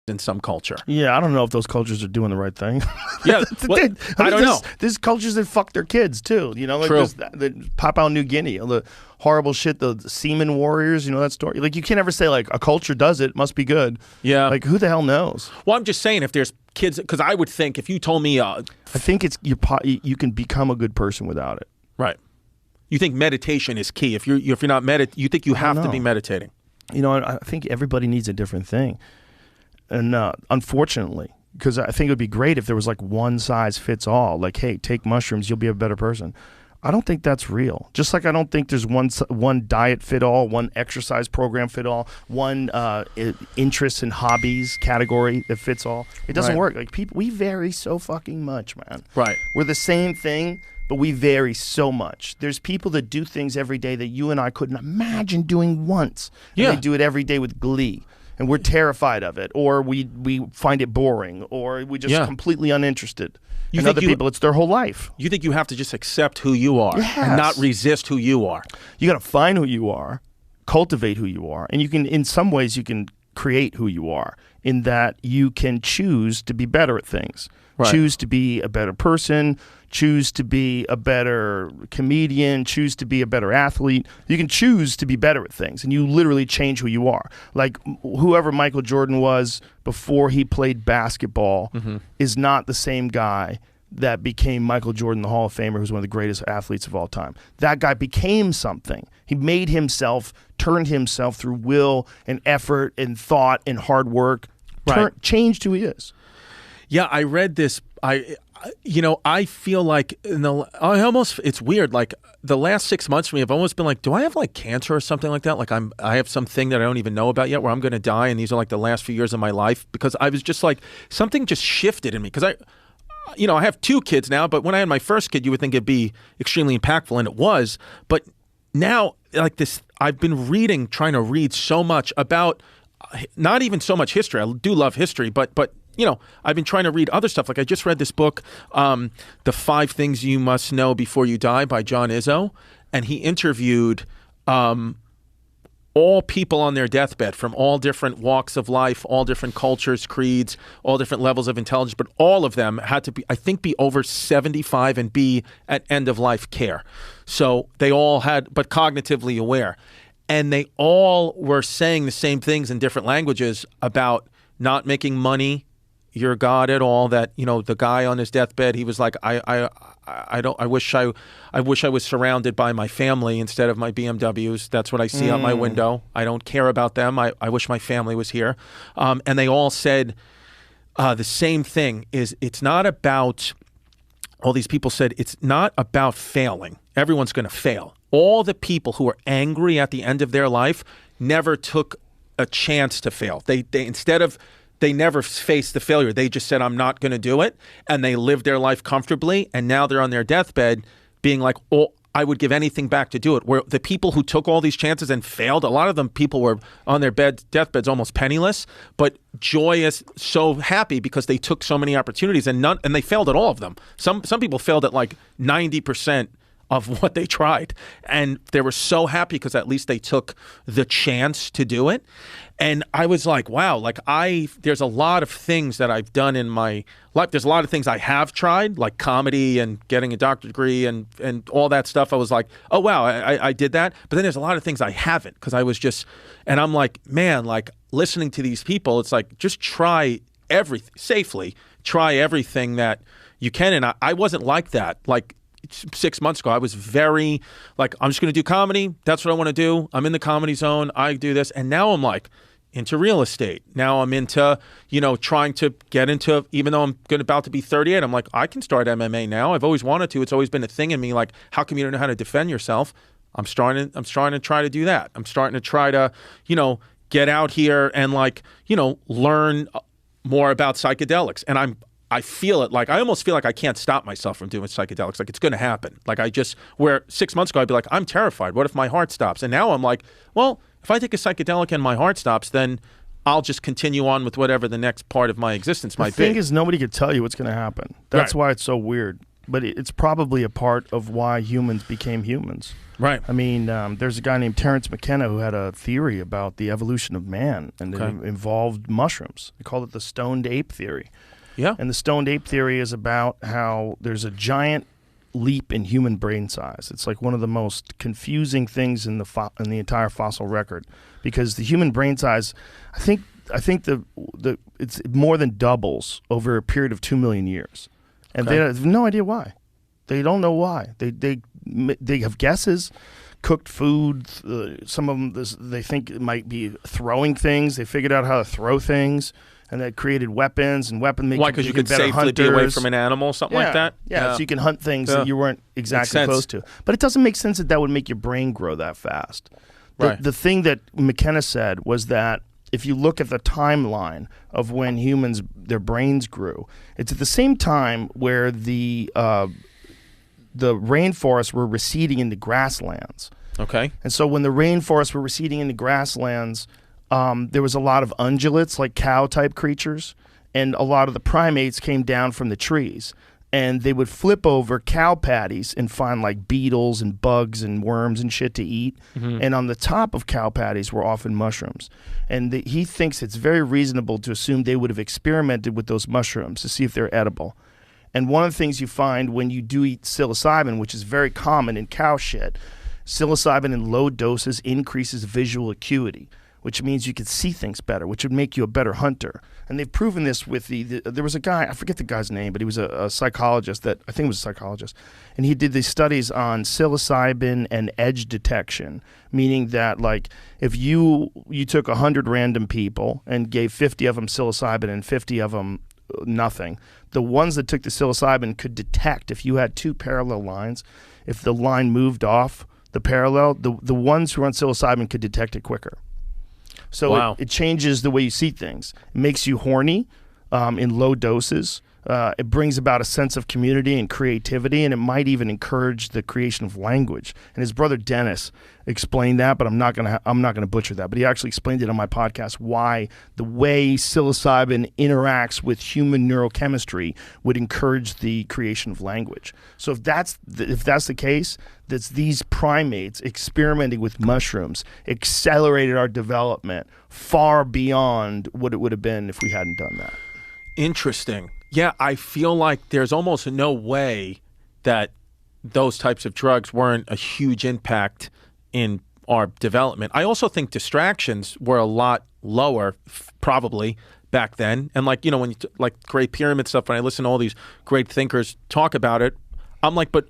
in some culture. Yeah, I don't know if those cultures are doing the right thing. Yeah, well, I don't know. There's cultures that fuck their kids too. You know, like True. the Papua New Guinea, the horrible shit, the semen warriors. You know that story. Like you can't ever say like a culture does it must be good. Yeah. Like who the hell knows? Well, I'm just saying if there's kids, because I would think if you told me, I think it's you can become a good person without it. right. You think meditation is key. If you're not you think you have to be meditating. You know, I think everybody needs a different thing. And unfortunately, because I think it would be great if there was like one size fits all. Like, hey, take mushrooms, you'll be a better person. I don't think that's real. Just like I don't think there's one diet fit all, one exercise program fit all, one interests and hobbies category that fits all. It doesn't work. Like people, we vary so fucking much, man. Right. We're the same thing, but we vary so much. There's people that do things every day that you and I couldn't imagine doing once. And Yeah. they do it every day with glee. And we're terrified of it, or we find it boring, or we just completely uninterested. And other people, it's their whole life. You think you have to just accept who you are and not resist who you are. You got to find who you are, cultivate who you are, and you can, in some ways, you can create who you are in that you can choose to be better at things, choose to be a better person, choose to be a better comedian, choose to be a better athlete. You can choose to be better at things, and you literally change who you are. Like whoever Michael Jordan was before he played basketball is not the same guy that became Michael Jordan, the Hall of Famer, who's one of the greatest athletes of all time. That guy became something. He made himself, turned himself through will and effort and thought and hard work, changed who he is. Yeah, I read this. I feel like it's weird. Like the last 6 months for me, I've almost been like, do I have like cancer or something like that? Like I have something that I don't even know about yet, where I'm going to die, and these are like the last few years of my life, because I was just like something just shifted in me. Because I have 2 kids now, but when I had my first kid, you would think it'd be extremely impactful, and it was. But now, like this, I've been trying to read so much about not even so much history. I do love history, but I've been trying to read other stuff. Like I just read this book, The 5 Things You Must Know Before You Die by John Izzo. And he interviewed all people on their deathbed from all different walks of life, all different cultures, creeds, all different levels of intelligence. But all of them had to be over 75 and be at end-of-life care. So they all but cognitively aware. And they all were saying the same things in different languages about not making money your God at all. That the guy on his deathbed, he was like, I wish I was surrounded by my family instead of my BMWs. That's what I see out my window. I don't care about them. I wish my family was here. And they all said the same thing. It's not about, all these people said, it's not about failing. Everyone's going to fail. All the people who are angry at the end of their life never took a chance to fail. They never faced the failure. They just said, I'm not going to do it. And they lived their life comfortably. And now they're on their deathbed being like, oh, I would give anything back to do it. Where the people who took all these chances and failed, a lot of them people were on their deathbeds almost penniless, but joyous, so happy because they took so many opportunities and they failed at all of them. Some people failed at like 90% of what they tried. And they were so happy because at least they took the chance to do it. And I was like, wow, like there's a lot of things that I've done in my life. There's a lot of things I have tried, like comedy and getting a doctorate degree and all that stuff. I was like, oh, wow, I did that. But then there's a lot of things I haven't, because I was just, and I'm like, man, like listening to these people, it's like, just try everything safely, try everything that you can. And I wasn't like that. Like 6 months ago, I was very like, I'm just going to do comedy. That's what I want to do. I'm in the comedy zone. I do this. And now I'm like into real estate. Now I'm into, trying to get into, even though I'm about to be 38, I'm like, I can start MMA now. I've always wanted to. It's always been a thing in me. Like, how come you don't know how to defend yourself? I'm starting to try to do that. I'm starting to try to, get out here and like, learn more about psychedelics. And I feel it. Like, I almost feel like I can't stop myself from doing psychedelics. Like, it's going to happen. Like, where 6 months ago, I'd be like, I'm terrified. What if my heart stops? And now I'm like, well, if I take a psychedelic and my heart stops, then I'll just continue on with whatever the next part of my existence might be. The thing is, nobody could tell you what's going to happen. That's why it's so weird. but it's probably a part of why humans became humans. Right. I mean, there's a guy named Terence McKenna who had a theory about the evolution of man, and it involved mushrooms. They called it the stoned ape theory. Yeah. And the stoned ape theory is about how there's a giant leap in human brain size. It's like one of the most confusing things in the entire fossil record, because the human brain size, I think it's more than doubles over a period of 2 million years, and they have no idea why. They don't know why. They have guesses. Cooked food. Some of them they think it might be throwing things. They figured out how to throw things, and that created weapons and weapon making. Why? Because you could safely be away from an animal, something like that. Yeah, so you can hunt things that you weren't exactly close to. But it doesn't make sense that would make your brain grow that fast. The thing that McKenna said was that if you look at the timeline of when humans, their brains grew, it's at the same time where the rainforests were receding into grasslands. Okay. And so when the rainforests were receding into grasslands, there was a lot of ungulates, like cow-type creatures, and a lot of the primates came down from the trees. And they would flip over cow patties and find like beetles and bugs and worms and shit to eat. Mm-hmm. And on the top of cow patties were often mushrooms. And he thinks it's very reasonable to assume they would have experimented with those mushrooms to see if they're edible. And one of the things you find when you do eat psilocybin, which is very common in cow shit, psilocybin in low doses increases visual acuity, which means you can see things better, which would make you a better hunter. And they've proven this with there was a guy, I forget the guy's name, but he was a psychologist and he did these studies on psilocybin and edge detection, meaning that like if you took 100 random people and gave 50 of them psilocybin and 50 of them nothing, the ones that took the psilocybin could detect if you had two parallel lines, if the line moved off the parallel, the ones who were on psilocybin could detect it quicker. So it changes the way you see things. It makes you horny in low doses. It brings about a sense of community and creativity, and it might even encourage the creation of language. And his brother Dennis explained that, but I'm not gonna butcher that. But he actually explained it on my podcast why the way psilocybin interacts with human neurochemistry would encourage the creation of language. So if that's the case, that's these primates experimenting with mushrooms accelerated our development far beyond what it would have been if we hadn't done that. Interesting. Yeah, I feel like there's almost no way that those types of drugs weren't a huge impact in our development. I also think distractions were a lot lower, probably, back then. And like, when you like Great Pyramid stuff, when I listen to all these great thinkers talk about it, I'm like, but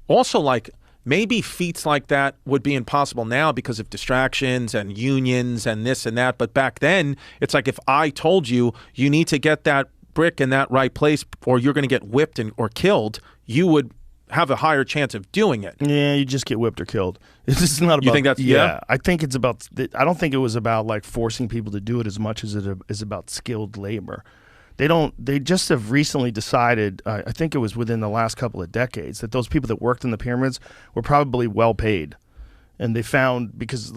also like maybe feats like that would be impossible now because of distractions and unions and this and that. But back then, it's like if I told you need to get that brick in that right place or you're going to get whipped or killed, you would have a higher chance of doing it. Yeah, you just get whipped or killed. This is not about... You think that's... Yeah. I think it's about... I don't think it was about like forcing people to do it as much as it is about skilled labor. They just have recently decided, I think it was within the last couple of decades, that those people that worked in the pyramids were probably well paid. And they found, because